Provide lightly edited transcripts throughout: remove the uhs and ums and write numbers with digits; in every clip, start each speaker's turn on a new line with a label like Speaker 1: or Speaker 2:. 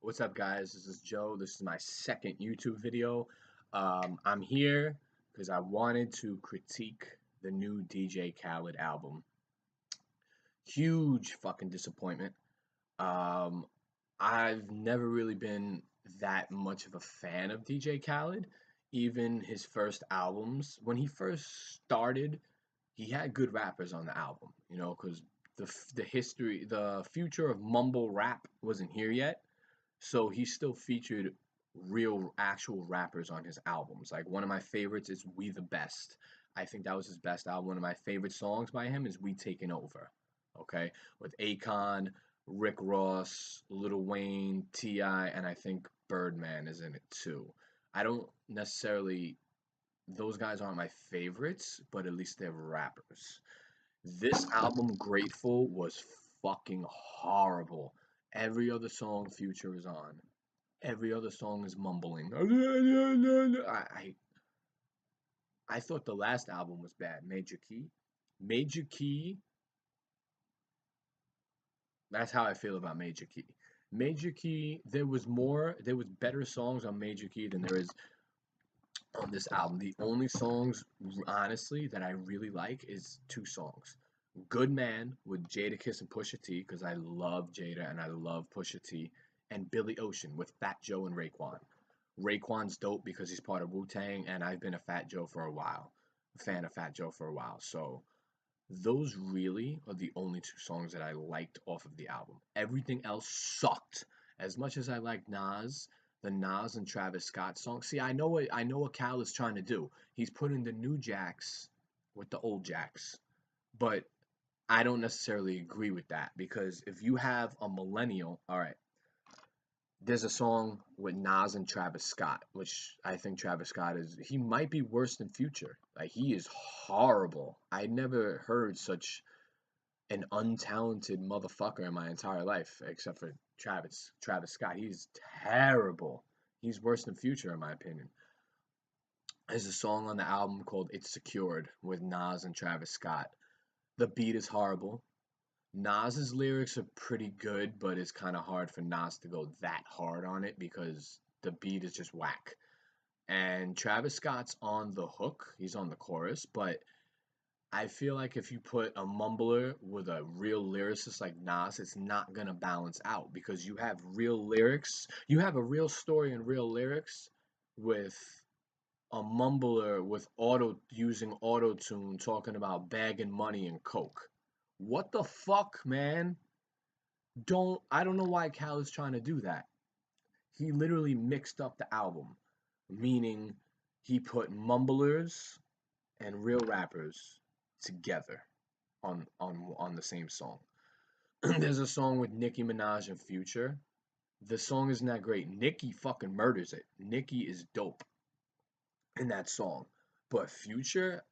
Speaker 1: What's up, guys? This is Joe. This is my second YouTube video. I'm here because I wanted to critique the new DJ Khaled album. Huge fucking disappointment. Um, I've never really been that much of a fan of DJ Khaled. Even his first albums, when he first started, he had good rappers on the album, because the future of mumble rap wasn't here yet. So he still featured real, actual rappers on his albums. Like one of my favorites is "We the Best." I think that was his best album. One of my favorite songs by him is "We Taking Over." Okay, with Akon, Rick Ross, Lil Wayne, T.I., and I think Birdman is in it too. I don't necessarily; those guys aren't my favorites, but at least they're rappers. This album, Grateful, was fucking horrible. Every other song Future is on. Every other song is mumbling. I thought the last album was bad. Major Key. Major Key, that's how I feel about Major Key. Major Key, there was better songs on Major Key than there is on this album. The only songs, honestly, that I really like is two songs. Good Man with Jadakiss and Pusha T, because I love Jada and I love Pusha T, and Billy Ocean with Fat Joe and Raekwon. Raekwon's dope because he's part of Wu Tang, and I've been a Fat Joe for a while, a fan of Fat Joe for a while. So those really are the only two songs that I liked off of the album. Everything else sucked. As much as I like Nas, the Nas and Travis Scott song. See, I know what Cal is trying to do. He's putting the new Jacks with the old Jacks. But I don't necessarily agree with that because if you have a millennial, all right, there's a song with Nas and Travis Scott, which I think Travis Scott he might be worse than Future. Like, he is horrible. I never heard such an untalented motherfucker in my entire life, except for Travis Scott. He's terrible. He's worse than Future, in my opinion. There's a song on the album called It's Secured with Nas and Travis Scott. The beat is horrible. Nas's lyrics are pretty good, but it's kind of hard for Nas to go that hard on it because the beat is just whack. And Travis Scott's on the hook, he's on the chorus, but I feel like if you put a mumbler with a real lyricist like Nas, it's not gonna balance out because you have real lyrics, you have a real story and real lyrics with a mumbler with auto tune talking about bagging money and coke. What the fuck, man? I don't know why Cal is trying to do that. He literally mixed up the album, meaning he put mumblers and real rappers together on the same song. There's a song with Nicki Minaj and Future. The song isn't that great. Nicki fucking murders it. Nicki is dope in that song. But Future,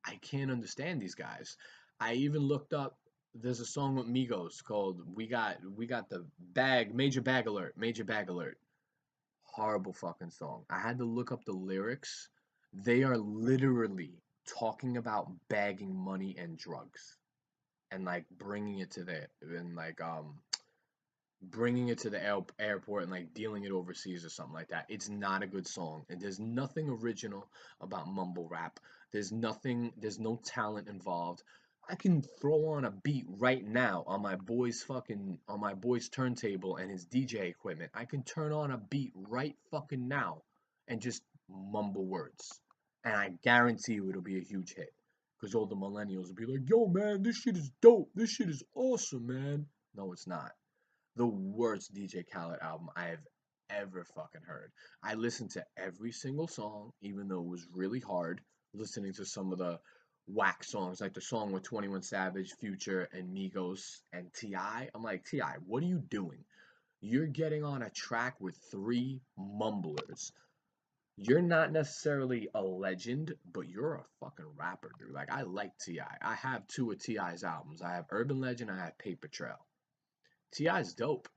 Speaker 1: I can't understand these guys. I even looked up. There's a song with Migos called "We Got the Bag." Major Bag Alert. Horrible fucking song. I had to look up the lyrics. They are literally talking about bagging money and drugs and like bringing it to the airport and like dealing it overseas or something like that. It's not a good song, and there's nothing original about mumble rap. There's no talent involved. I can throw on a beat right now on my boy's turntable and his DJ equipment. I can turn on a beat right fucking now and just mumble words. And I guarantee you it'll be a huge hit. Because all the millennials will be like, yo man, this shit is dope. This shit is awesome, man. No, it's not. The worst DJ Khaled album I have ever fucking heard. I listened to every single song, even though it was really hard listening to some of the whack songs, like the song with 21 Savage, Future, and Migos and T.I. I'm like, T.I., what are you doing? You're getting on a track with three mumblers. You're not necessarily a legend, but you're a fucking rapper, dude. Like, I like T.I. I have two of T.I.'s albums. I have Urban Legend, I have Paper Trail. T.I.'s dope.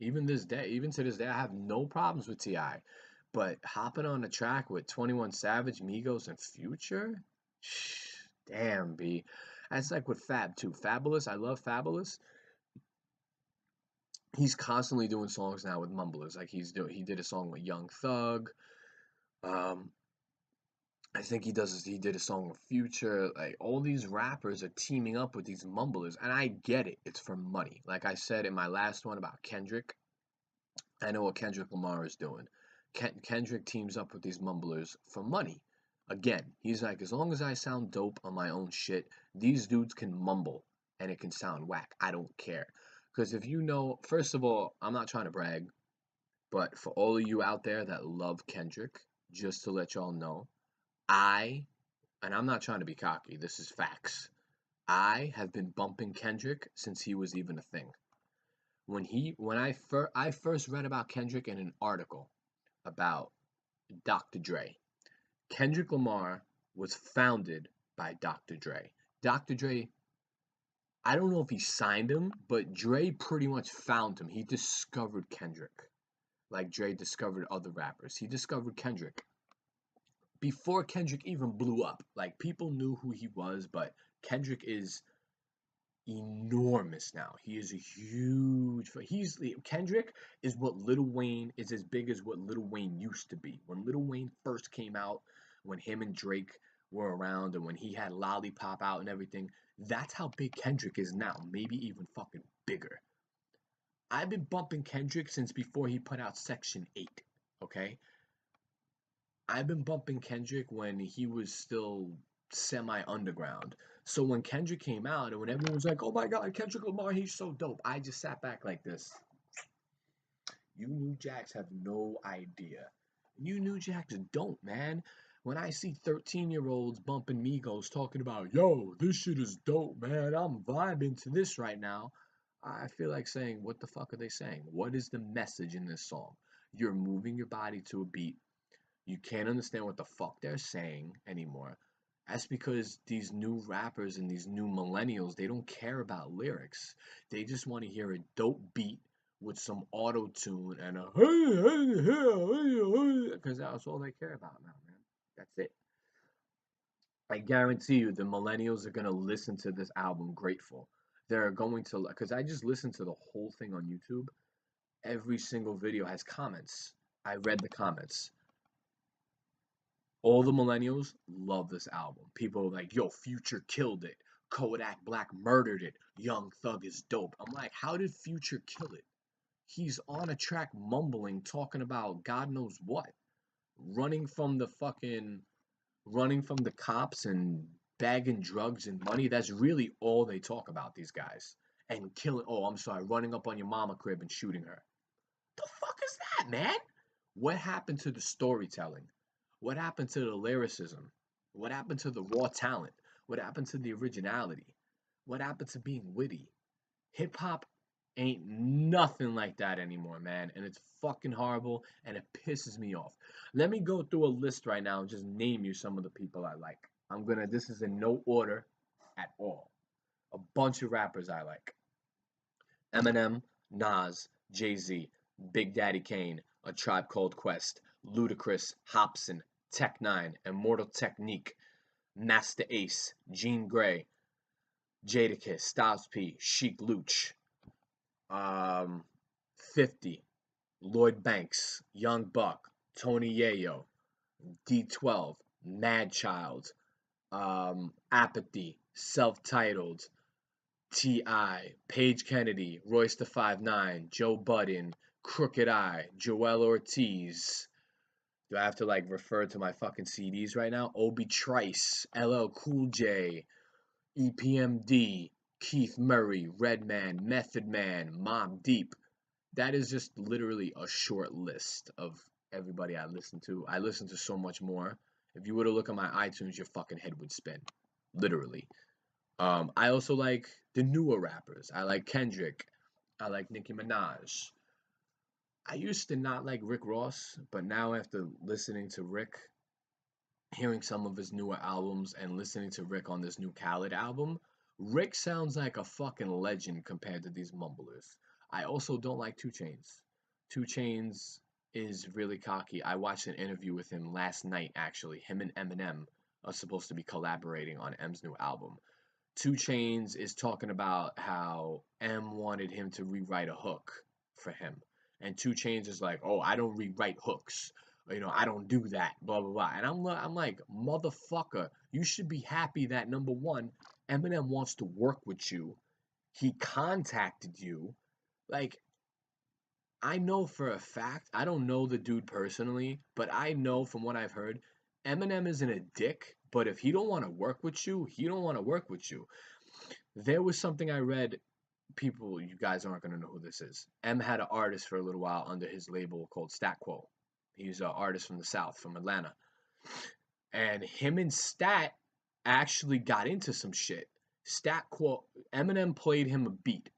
Speaker 1: Even to this day, I have no problems with T.I. But hopping on the track with 21 Savage, Migos, and Future? Damn, B. That's like with Fab too. Fabulous, I love Fabulous. he's constantly doing songs now with mumblers. Like he did a song with Young Thug. Um, I think he did a song with Future. Like all these rappers are teaming up with these mumblers, and I get it. It's for money. Like I said in my last one about Kendrick, I know what Kendrick Lamar is doing. Kendrick teams up with these mumblers for money. Again, he's like, as long as I sound dope on my own shit, these dudes can mumble and it can sound whack. I don't care. Because if you know, first of all, I'm not trying to brag, but for all of you out there that love Kendrick, just to let y'all know, I, and I'm not trying to be cocky, this is facts. I have been bumping Kendrick since he was even a thing. I first read about Kendrick in an article about Dr. Dre. Kendrick Lamar was founded by Dr. Dre. Dr. Dre, I don't know if he signed him, but Dre pretty much found him. He discovered Kendrick. Like Dre discovered other rappers. He discovered Kendrick before Kendrick even blew up. Like people knew who he was, but Kendrick is enormous now. He is a huge. Kendrick is what Lil Wayne is, as big as what Lil Wayne used to be. When Lil Wayne first came out, when him and Drake were around, and when he had Lollipop out and everything, that's how big Kendrick is now. Maybe even fucking bigger. I've been bumping Kendrick since before he put out Section 8. Okay, I've been bumping Kendrick when he was still semi underground. So when Kendrick came out and when everyone was like, "Oh my God, Kendrick Lamar, he's so dope," I just sat back like this. You New Jacks have no idea. You New Jacks don't, man. When I see 13-year-olds bumping Migos talking about, "Yo, this shit is dope, man. I'm vibing to this right now," I feel like saying, what the fuck are they saying? What is the message in this song? You're moving your body to a beat. You can't understand what the fuck they're saying anymore. That's because these new rappers and these new millennials, they don't care about lyrics. They just want to hear a dope beat with some auto tune and a because that's all they care about now, man. That's it. I guarantee you the millennials are going to listen to this album Grateful. They're going to, because I just listened to the whole thing on YouTube. Every single video has comments. I read the comments. All the millennials love this album. People are like, yo, Future killed it. Kodak Black murdered it. Young Thug is dope. I'm like, how did Future kill it? He's on a track mumbling, talking about God knows what. Running from the fucking, running from the cops and bagging drugs and money. That's really all they talk about, these guys. And killing, oh, I'm sorry, running up on your mama crib and shooting her. The fuck is that, man? What happened to the storytelling? What happened to the lyricism? What happened to the raw talent? What happened to the originality? What happened to being witty? Hip hop ain't nothing like that anymore, man. And it's fucking horrible and it pisses me off. Let me go through a list right now and just name you some of the people I like. This is in no order at all. A bunch of rappers I like: Eminem, Nas, Jay-Z, Big Daddy Kane, A Tribe Called Quest, Ludacris, Hopsin, Tech Nine, Immortal Technique, Master Ace, Jean Grey, Jadakiss, Styles P, Chic Luch, 50, Lloyd Banks, Young Buck, Tony Yayo, D12, Mad Child, Apathy, Self-Titled, T.I., Paige Kennedy, Royce the 5'9", Joe Budden, Crooked Eye, Joel Ortiz. Do I have to like refer to my fucking CDs right now? Obi Trice, LL Cool J, EPMD, Keith Murray, Redman, Method Man, Mobb Deep. That is just literally a short list of everybody I listen to. I listen to so much more. If you were to look at my iTunes, your fucking head would spin. Literally. I also like the newer rappers. I like Kendrick. I like Nicki Minaj. I used to not like Rick Ross, but now after listening to Rick, hearing some of his newer albums and listening to Rick on this new Khaled album, Rick sounds like a fucking legend compared to these mumblers. I also don't like 2 Chainz. 2 Chainz is really cocky. I watched an interview with him last night, actually. Him and Eminem are supposed to be collaborating on M's new album. 2 Chainz is talking about how M wanted him to rewrite a hook. for him. And 2 Chainz is like, oh, I don't rewrite hooks. Or, I don't do that. Blah blah blah. And I'm like, motherfucker, you should be happy that number one, Eminem wants to work with you. He contacted you. Like, I know for a fact, I don't know the dude personally, but I know from what I've heard, Eminem isn't a dick, but if he don't want to work with you, he don't want to work with you. There was something I read, people, you guys aren't going to know who this is. M had an artist for a little while under his label called Stat Quo. He's an artist from the South, from Atlanta. And him and Stat actually got into some shit. Stat Quo, Eminem played him a beat.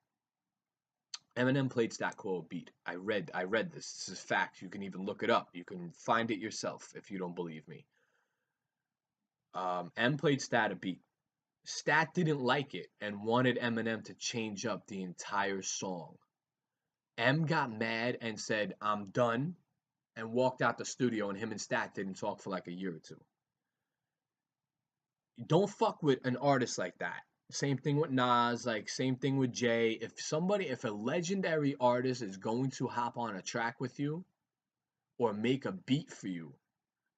Speaker 1: Eminem played Stat Quo a beat. I read this. This is fact. You can even look it up. You can find it yourself if you don't believe me. M played Stat a beat. Stat didn't like it and wanted Eminem to change up the entire song. M got mad and said, I'm done, and walked out the studio, and him and Stat didn't talk for like a year or two. Don't fuck with an artist like that. Same thing with Nas, like same thing with Jay. If a legendary artist is going to hop on a track with you or make a beat for you,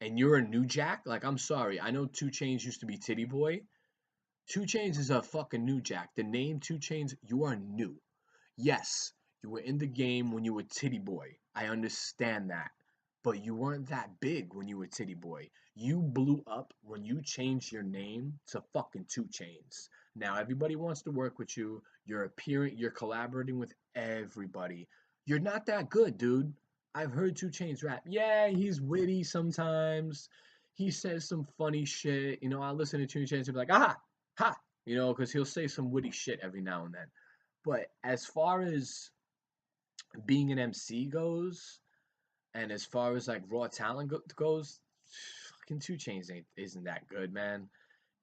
Speaker 1: and you're a new jack, like I'm sorry, I know 2 Chainz used to be Titty Boy. 2 Chainz is a fucking new jack. The name 2 Chainz, you are new. Yes, you were in the game when you were Titty Boy. I understand that. But you weren't that big when you were Titty Boy. You blew up when you changed your name to fucking 2 Chainz. Now everybody wants to work with you. You're collaborating with everybody. You're not that good, dude. I've heard 2 Chainz rap. Yeah, he's witty sometimes. He says some funny shit. I listen to 2 Chainz and be like, aha, ha, because he'll say some witty shit every now and then. But as far as being an MC goes, and as far as like raw talent goes, fucking 2 Chainz isn't that good, man.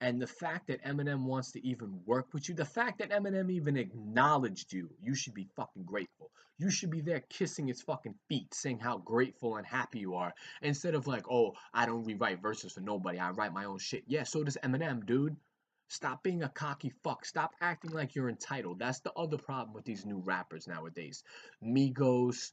Speaker 1: And the fact that Eminem wants to even work with you, the fact that Eminem even acknowledged you, you should be fucking grateful. You should be there kissing his fucking feet, saying how grateful and happy you are, instead of like, oh, I don't rewrite verses for nobody. I write my own shit. Yeah, so does Eminem, dude. Stop being a cocky fuck. Stop acting like you're entitled. That's the other problem with these new rappers nowadays. Migos.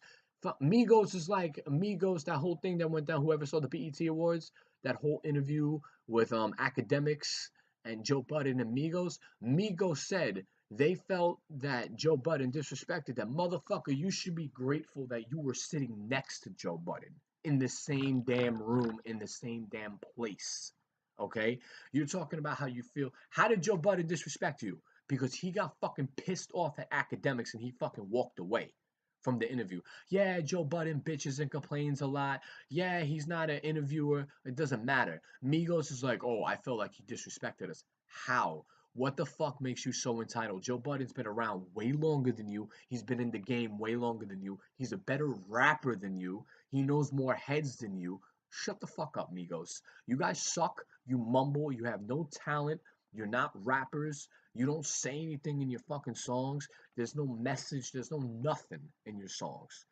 Speaker 1: Migos is like Migos, that whole thing that went down. Whoever saw the BET Awards, that whole interview with academics and Joe Budden and Migos. Migos said they felt that Joe Budden disrespected them. Motherfucker, you should be grateful that you were sitting next to Joe Budden in the same damn room, in the same damn place. Okay? You're talking about how you feel. How did Joe Budden disrespect you? Because he got fucking pissed off at academics and he fucking walked away from the interview. Yeah, Joe Budden bitches and complains a lot. Yeah, he's not an interviewer. It doesn't matter. Migos is like, oh, I feel like he disrespected us. How? What the fuck makes you so entitled? Joe Budden's been around way longer than you. He's been in the game way longer than you. He's a better rapper than you. He knows more heads than you. Shut the fuck up, Migos. You guys suck. You mumble. You have no talent. You're not rappers. You don't say anything in your fucking songs. There's no message. There's no nothing in your songs.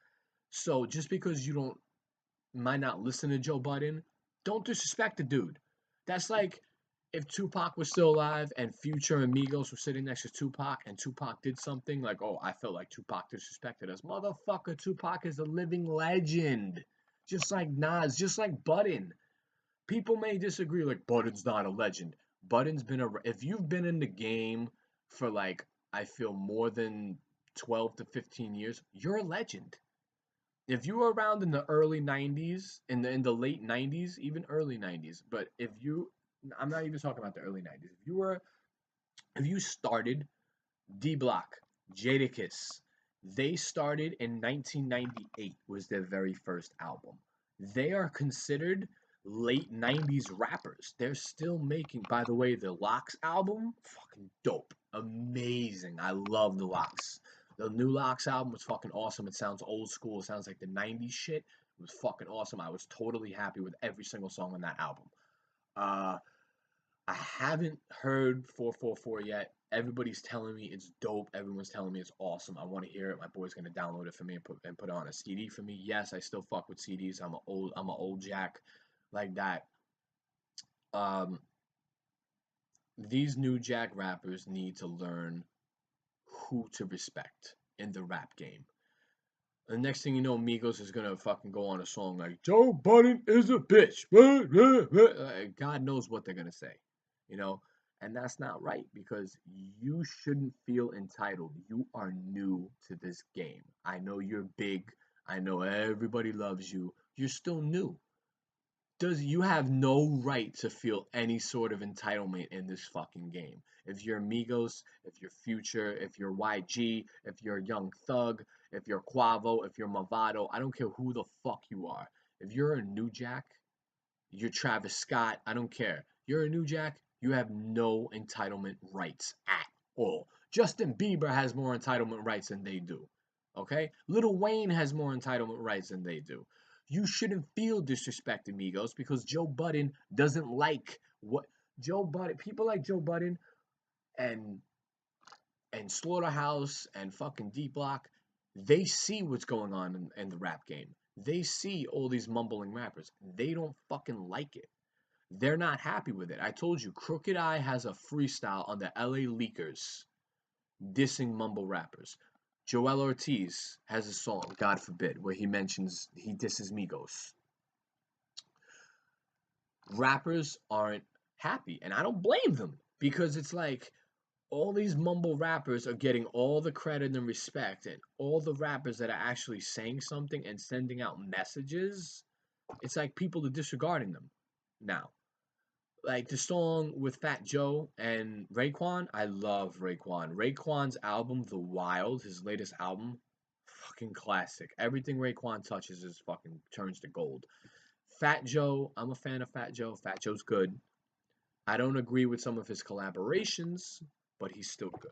Speaker 1: So just because you might not listen to Joe Budden, don't disrespect the dude. That's like if Tupac was still alive and Future and Migos were sitting next to Tupac and Tupac did something like, oh, I felt like Tupac disrespected us. Motherfucker, Tupac is a living legend. Just like Nas, just like Budden. People may disagree, like Budden's not a legend. Budden's been if you've been in the game for like I feel more than 12 to 15 years, you're a legend. If you were around in the early 90s, in the late 90s, even early 90s, but I'm not even talking about the early 90s. If you started D Block, Jadakiss, they started in 1998 was their very first album. They are considered late 90s rappers. They're still making, by the way, the Locks album, fucking dope. Amazing. I love the Locks. The new Locks album was fucking awesome. It sounds old school. It sounds like the 90s shit. It was fucking awesome. I was totally happy with every single song on that album. Uh, I haven't heard 444 yet. Everybody's telling me it's dope. Everyone's telling me it's awesome. I want to hear it. My boy's gonna download it for me and put it on a CD for me. Yes, I still fuck with CDs. I'm an old jack like that. Um, these new jack rappers need to learn who to respect in the rap game. The next thing you know, Migos is gonna fucking go on a song like Joe Budden is a bitch. God knows what they're gonna say, you know, and that's not right because you shouldn't feel entitled. You are new to this game. I know you're big. I know everybody loves you. You're still new. You have no right to feel any sort of entitlement in this fucking game. If you're Migos, if you're Future, if you're YG, if you're Young Thug, if you're Quavo, if you're Movado, I don't care who the fuck you are. If you're a New Jack, you're Travis Scott, I don't care. You're a New Jack, you have no entitlement rights at all. Justin Bieber has more entitlement rights than they do. Okay? Lil Wayne has more entitlement rights than they do. You shouldn't feel disrespected, Migos, because Joe Budden doesn't like what Joe Budden, people like Joe Budden and Slaughterhouse and fucking D Block, they see what's going on in the rap game. They see all these mumbling rappers. They don't fucking like it. They're not happy with it. I told you, Crooked Eye has a freestyle on the LA Leakers dissing mumble rappers. Joel Ortiz has a song, God forbid, where he disses Migos. Rappers aren't happy, and I don't blame them because it's like all these mumble rappers are getting all the credit and respect, and all the rappers that are actually saying something and sending out messages, it's like people are disregarding them now. Like the song with Fat Joe and Raekwon, I love Raekwon. Raekwon's album, The Wild, his latest album, fucking classic. Everything Raekwon touches is fucking turns to gold. Fat Joe, I'm a fan of Fat Joe. Fat Joe's good. I don't agree with some of his collaborations, but he's still good.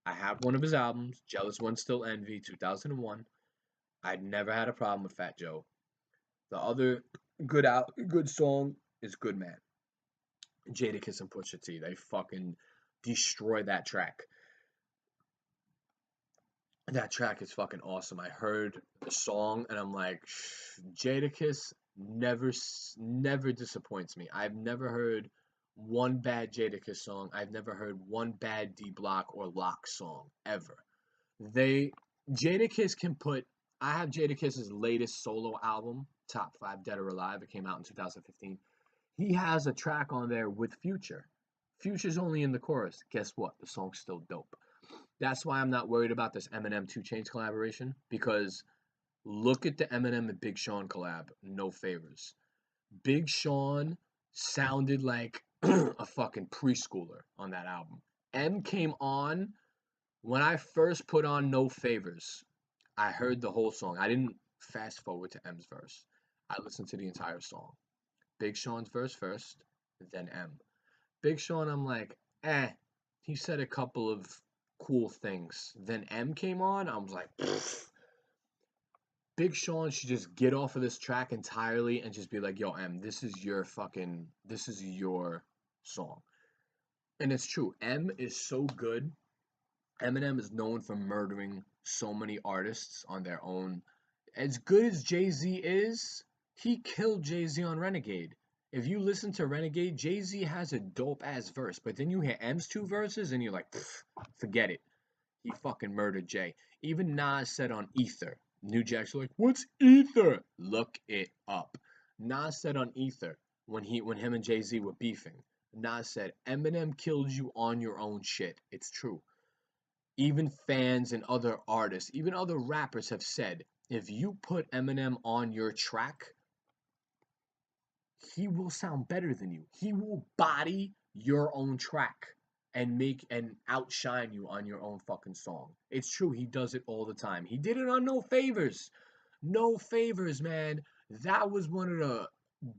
Speaker 1: I have one of his albums, Jealous One Still Envy, 2001. I'd never had a problem with Fat Joe. The other good song is Good Man. Jadakiss and Pusha T, they fucking destroy that track. That track is fucking awesome. I heard the song and I'm like, Jadakiss never disappoints me. I've never heard one bad Jadakiss song. I've never heard one bad D Block or Lock song ever. Jadakiss can put. I have Jadakiss's latest solo album, Top 5 Dead or Alive. It came out in 2015. He has a track on there with Future. Future's only in the chorus. Guess what? The song's still dope. That's why I'm not worried about this Eminem 2 Chainz collaboration, because look at the Eminem and Big Sean collab. No favors. Big Sean sounded like a fucking preschooler on that album. M came on when I first put on No Favors. I heard the whole song. I didn't fast forward to M's verse. I listened to the entire song. Big Sean's verse first, then M. Big Sean, I'm like, he said a couple of cool things. Then M came on, I was like, pfft. Big Sean should just get off of this track entirely and just be like, yo, M, this is your song. And it's true. M is so good. Eminem is known for murdering so many artists on their own. As good as Jay-Z is, he killed Jay-Z on Renegade. If you listen to Renegade, Jay-Z has a dope-ass verse, but then you hear M's 2 verses and you're like, forget it. He fucking murdered Jay. Even Nas said on Ether. New Jack's like, what's Ether? Look it up. Nas said on Ether, when him and Jay-Z were beefing, Nas said, Eminem killed you on your own shit. It's true. Even fans and other artists, even other rappers have said, if you put Eminem on your track, he will sound better than you. He will body your own track and outshine you on your own fucking song. It's true, he does it all the time. He did it on No Favors. No Favors, man. That was one of the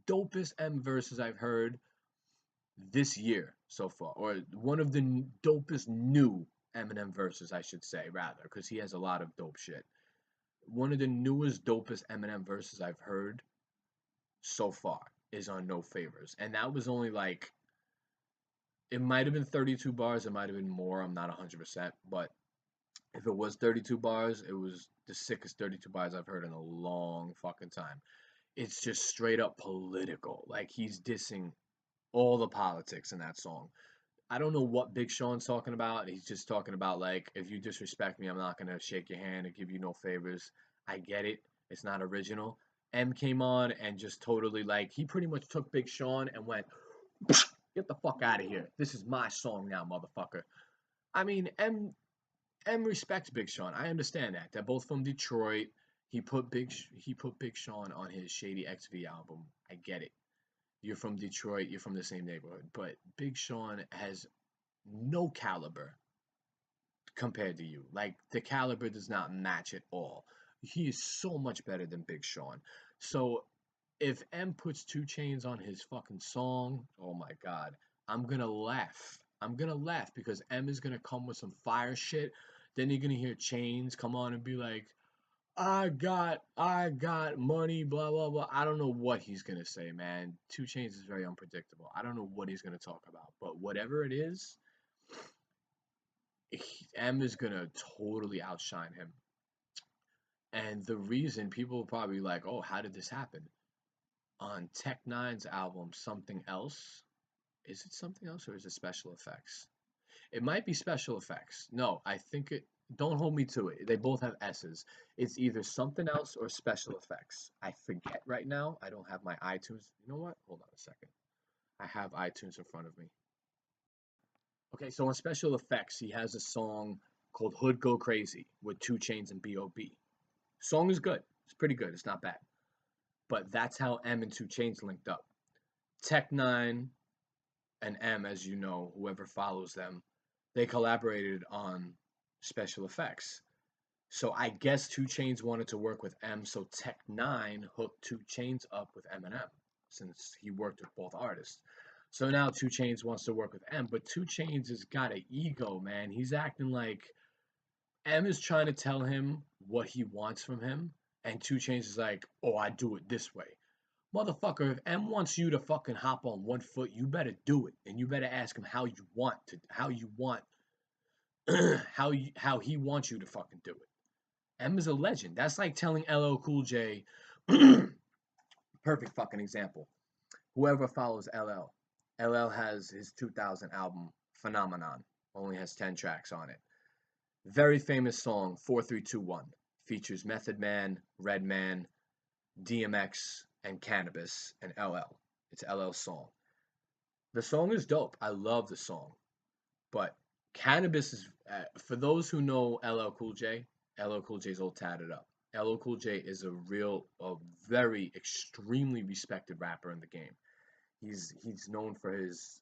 Speaker 1: dopest M verses I've heard this year so far, or one of the dopest new Eminem verses, I should say, rather, because he has a lot of dope shit. One of the newest, dopest Eminem verses I've heard so far is on No Favors. And that was only like, it might have been 32 bars, it might have been more, I'm not 100%, but if it was 32 bars, it was the sickest 32 bars I've heard in a long fucking time. It's just straight up political. Like, he's dissing all the politics in that song. I don't know what Big Sean's talking about. He's just talking about, like, if you disrespect me, I'm not going to shake your hand and give you no favors. I get it. It's not original. M came on and just totally like he pretty much took Big Sean and went, get the fuck out of here. This is my song now, motherfucker. I mean, M respects Big Sean. I understand that. They're both from Detroit. He put Big Sean on his Shady XV album. I get it. You're from Detroit. You're from the same neighborhood. But Big Sean has no caliber compared to you. Like the caliber does not match at all. He is so much better than Big Sean. So if M puts 2 Chainz on his fucking song, oh my god, I'm gonna laugh. I'm gonna laugh because M is gonna come with some fire shit. Then you're gonna hear Chainz come on and be like, I got money, blah blah blah. I don't know what he's gonna say, man. 2 Chainz is very unpredictable. I don't know what he's gonna talk about, but whatever it is, M is gonna totally outshine him. And the reason people will probably be like, oh, how did this happen? On Tech Nine's album, Something Else. Is it something else or is it special effects? It might be special effects. No, I think it. Don't hold me to it. They both have S's. It's either something else or special effects. I forget right now. I don't have my iTunes. You know what? Hold on a second. I have iTunes in front of me. Okay, so on special effects, he has a song called Hood Go Crazy with 2 Chainz and B.O.B. Song is good. It's pretty good. It's not bad. But that's how M and 2 Chainz linked up. Tech Nine and M, as you know, whoever follows them, they collaborated on special effects. So I guess 2 Chainz wanted to work with M, so Tech Nine hooked 2 Chainz up with Eminem, since he worked with both artists. So now 2 Chainz wants to work with M, but 2 Chainz has got an ego, man. He's acting like M is trying to tell him what he wants from him, and 2 Chainz is like, oh, I do it this way. Motherfucker, if M wants you to fucking hop on one foot, you better do it, and you better ask him how you want, how he wants you to fucking do it. M is a legend. That's like telling LL Cool J. Perfect fucking example. Whoever follows LL has his 2000 album Phenomenon. Only has 10 tracks on it. Very famous song 4321 features Method Man, Redman, DMX, and Cannabis and LL. It's LL's song. The song is dope. I love the song. But Cannabis is, for those who know LL Cool J, LL Cool J is all tatted up. LL Cool J is a very extremely respected rapper in the game. He's known for his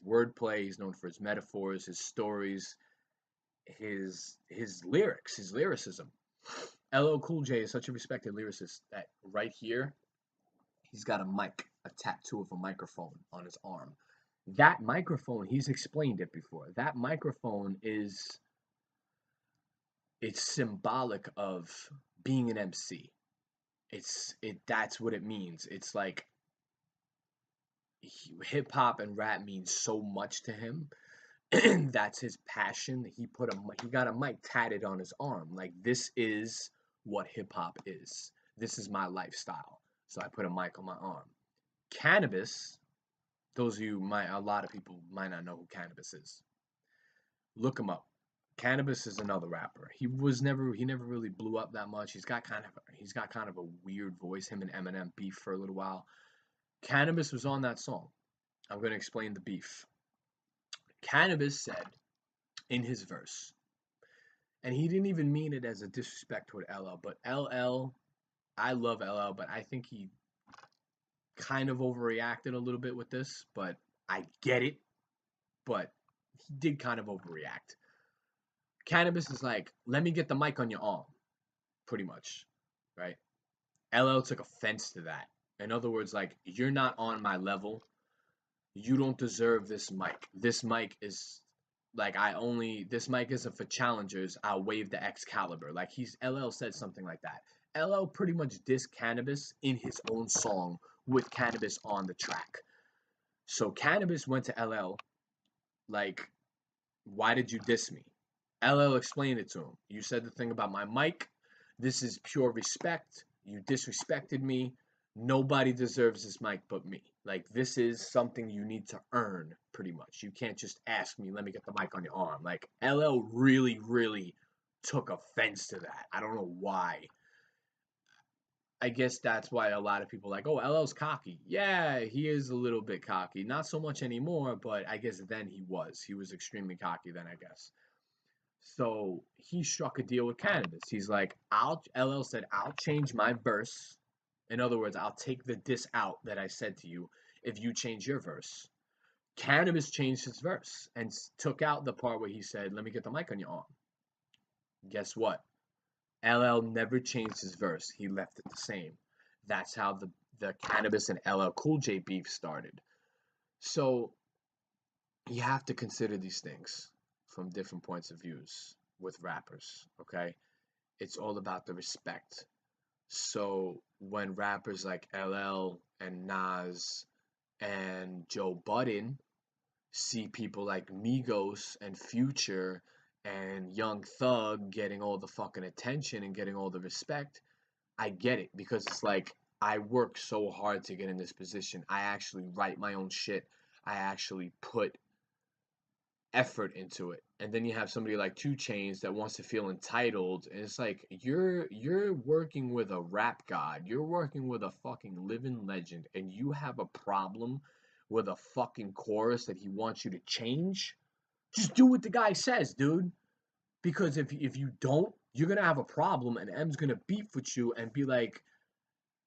Speaker 1: wordplay. He's known for his metaphors, his stories, his lyrics, his lyricism. LL Cool J is such a respected lyricist that right here, he's got a mic, a tattoo of a microphone on his arm. That microphone, he's explained it before. That microphone it's symbolic of being an MC. That's what it means. It's like hip hop and rap means so much to him. That's his passion. He got a mic tatted on his arm. Like this is what hip hop is. This is my lifestyle. So I put a mic on my arm. Cannabis, a lot of people might not know who Cannabis is. Look him up. Cannabis is another rapper. He never really blew up that much. He's got kind of a weird voice. Him and Eminem beef for a little while. Cannabis was on that song. I'm going to explain the beef. Cannabis said in his verse, and he didn't even mean it as a disrespect toward LL, but LL, I love LL, but I think he kind of overreacted a little bit with this, but I get it, but he did kind of overreact. Cannabis is like, let me get the mic on your arm, pretty much, right? LL took offense to that. In other words, like, you're not on my level. You don't deserve this mic. This mic is like this mic isn't for challengers. I'll wave the Excalibur. Like LL said something like that. LL pretty much dissed Cannabis in his own song with Cannabis on the track. So Cannabis went to LL like, why did you diss me? LL explained it to him. You said the thing about my mic. This is pure respect. You disrespected me. Nobody deserves this mic but me. Like, this is something you need to earn, pretty much. You can't just ask me, let me get the mic on your arm. Like, LL really, really took offense to that. I don't know why. I guess that's why a lot of people are like, oh, LL's cocky. Yeah, he is a little bit cocky. Not so much anymore, but I guess then he was. He was extremely cocky then, I guess. So he struck a deal with Cannabis. He's like, LL said, I'll change my verse. In other words, I'll take the diss out that I said to you if you change your verse. Cannabis changed his verse and took out the part where he said, let me get the mic on your arm. Guess what? LL never changed his verse. He left it the same. That's how the Cannabis and LL Cool J beef started. So you have to consider these things from different points of views with rappers, okay? It's all about the respect. So when rappers like LL and Nas and Joe Budden see people like Migos and Future and Young Thug getting all the fucking attention and getting all the respect, I get it because it's like I work so hard to get in this position. I actually write my own shit. I actually put effort into it. And then you have somebody like 2 Chainz that wants to feel entitled, and it's like you're working with a rap god. You're working with a fucking living legend, and you have a problem with a fucking chorus that he wants you to change? Just do what the guy says, dude. Because if you don't, you're gonna have a problem, and M's gonna beef with you and be like,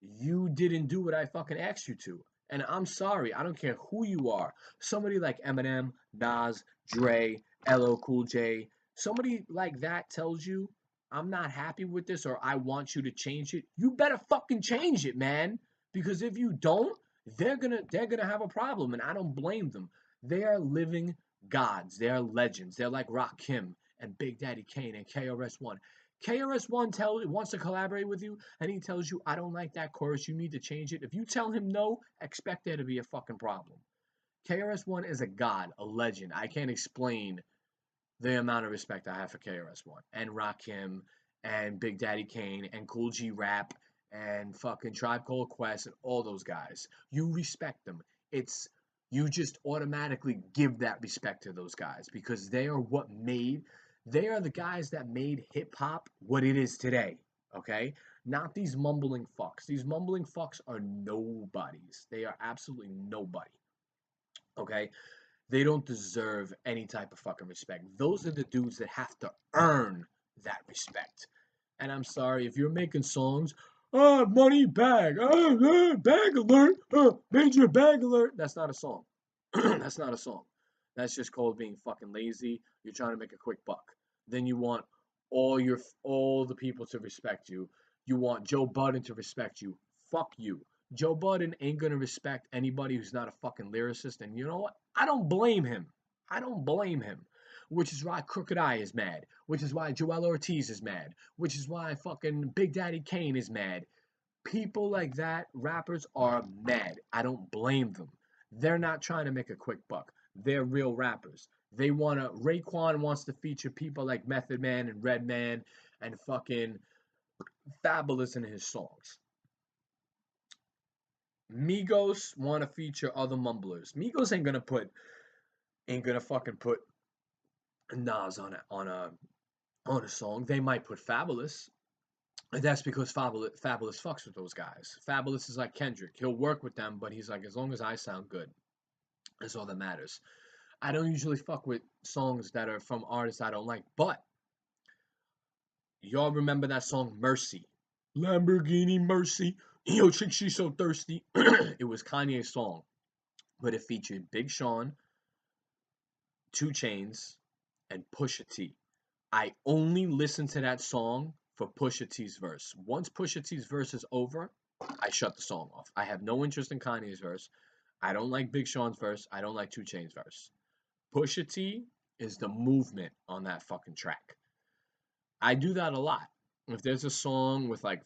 Speaker 1: you didn't do what I fucking asked you to. And I'm sorry, I don't care who you are. Somebody like Eminem, Nas, Dre, LL Cool J, somebody like that tells you, I'm not happy with this or I want you to change it. You better fucking change it, man. Because if you don't, they're gonna have a problem, and I don't blame them. They are living gods. They are legends. They're like Rakim and Big Daddy Kane and KRS-One. KRS-One wants to collaborate with you, and he tells you, I don't like that chorus, you need to change it. If you tell him no, expect there to be a fucking problem. KRS-One is a god, a legend. I can't explain the amount of respect I have for KRS-One and Rakim and Big Daddy Kane and Cool G Rap and fucking Tribe Called Quest and all those guys. You respect them. It's you just automatically give that respect to those guys because they are they are the guys that made hip hop what it is today. Okay? Not these mumbling fucks. These mumbling fucks are nobodies. They are absolutely nobody. Okay? They don't deserve any type of fucking respect. Those are the dudes that have to earn that respect. And I'm sorry if you're making songs, money bag, bag alert, major bag alert. That's not a song. That's not a song. That's just called being fucking lazy. You're trying to make a quick buck. Then you want all the people to respect you. You want Joe Budden to respect you. Fuck you. Joe Budden ain't gonna respect anybody who's not a fucking lyricist. And you know what? I don't blame him. I don't blame him. Which is why Crooked Eye is mad. Which is why Joel Ortiz is mad. Which is why fucking Big Daddy Kane is mad. People like that, rappers, are mad. I don't blame them. They're not trying to make a quick buck. They're real rappers. Raekwon wants to feature people like Method Man and Redman and fucking Fabulous in his songs. Migos want to feature other mumblers. Migos ain't gonna fucking put Nas on a song. They might put Fabulous. And that's because Fabulous fucks with those guys. Fabulous is like Kendrick. He'll work with them, but he's like, as long as I sound good, that's all that matters. I don't usually fuck with songs that are from artists I don't like, but y'all remember that song Mercy? Lamborghini Mercy. Yo, chick, she's so thirsty. It was Kanye's song, but it featured Big Sean, 2 Chainz, and Pusha T. I only listen to that song for Pusha T's verse. Once Pusha T's verse is over, I shut the song off. I have no interest in Kanye's verse. I don't like Big Sean's verse. I don't like 2 Chainz verse. Pusha T is the movement on that fucking track. I do that a lot. If there's a song with like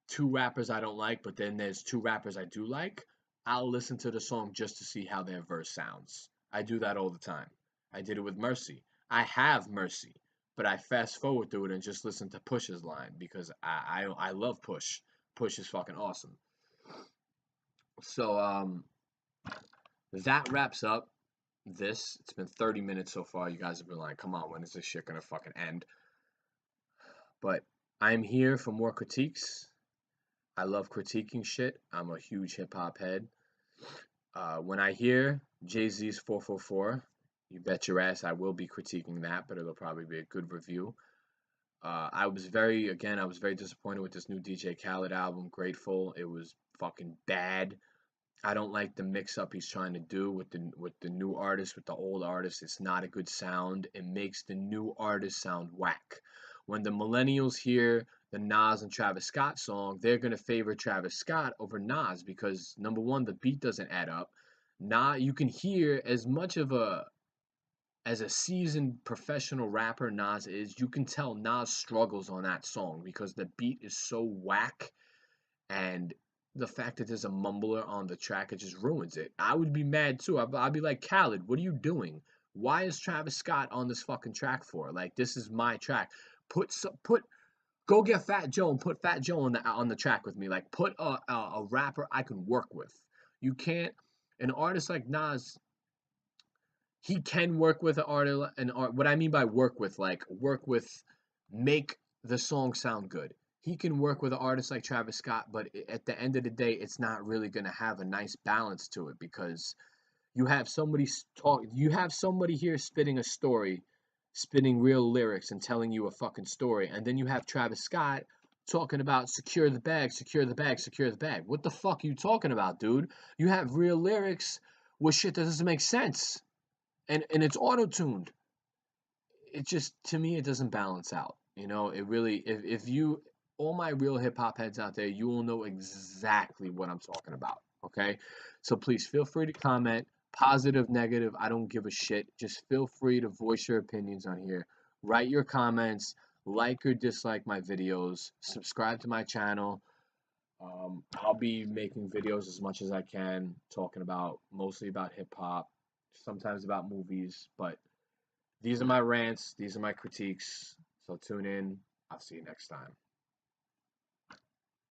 Speaker 1: 2 rappers I don't like, but then there's 2 rappers I do like, I'll listen to the song just to see how their verse sounds. I do that all the time. I did it with Mercy. I have Mercy, but I fast forward through it and just listen to Push's line because I love Push. Push is fucking awesome. So that wraps up this. It's been 30 minutes so far. You guys have been like, come on, when is this shit gonna fucking end? But I'm here for more critiques. I love critiquing shit. I'm a huge hip hop head. When I hear Jay-Z's 444, you bet your ass I will be critiquing that, but it'll probably be a good review. I was very disappointed with this new DJ Khaled album, Grateful. It was fucking bad. I don't like the mix up he's trying to do with the new artist with the old artist. It's not a good sound. It makes the new artist sound whack. When the millennials hear the Nas and Travis Scott song, they're gonna favor Travis Scott over Nas because number one, the beat doesn't add up. Nas, you can hear as much of a seasoned professional rapper Nas is, you can tell Nas struggles on that song because the beat is so whack, and the fact that there's a mumbler on the track, it just ruins it. I would be mad too. I'd be like, Khaled, what are you doing? Why is Travis Scott on this fucking track for? Like, this is my track. Put go get Fat Joe and put Fat Joe on the track with me. Like, put a rapper I can work with. You can't. An artist like Nas, he can work with what I mean by work with, like work with, make the song sound good. He can work with an artist like Travis Scott, but at the end of the day, it's not really going to have a nice balance to it because you have somebody here spitting a story, spitting real lyrics and telling you a fucking story, and then you have Travis Scott talking about secure the bag, secure the bag, secure the bag. What the fuck are you talking about, dude? You have real lyrics with shit that doesn't make sense, and it's auto tuned. It just, to me, it doesn't balance out. You know, it really, if you, all my real hip hop heads out there, you will know exactly what I'm talking about. Okay, so please feel free to comment, positive, negative. I don't give a shit. Just feel free to voice your opinions on here. Write your comments, like or dislike my videos, subscribe to my channel. I'll be making videos as much as I can, talking about mostly about hip hop, sometimes about movies, but these are my rants, these are my critiques. So tune in. I'll see you next time.